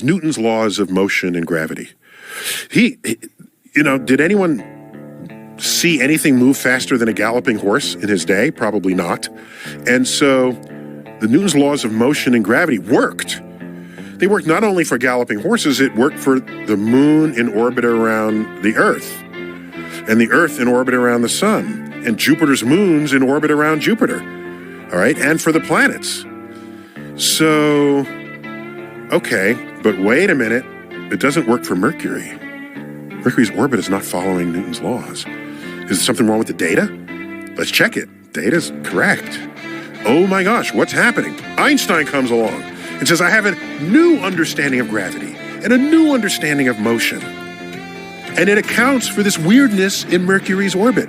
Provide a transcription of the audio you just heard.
Newton's laws of motion and gravity. Did anyone see anything move faster than a galloping horse in his day? Probably not. And so the Newton's laws of motion and gravity worked. They worked not only for galloping horses, it worked for the moon in orbit around the Earth, and the Earth in orbit around the sun, and Jupiter's moons in orbit around Jupiter, all right, and for the planets. So, okay, but wait a minute, it doesn't work for Mercury. Mercury's orbit is not following Newton's laws. Is there something wrong with the data? Let's check it. Data's correct. Oh my gosh, what's happening? Einstein comes along and says, I have a new understanding of gravity and a new understanding of motion. And it accounts for this weirdness in Mercury's orbit.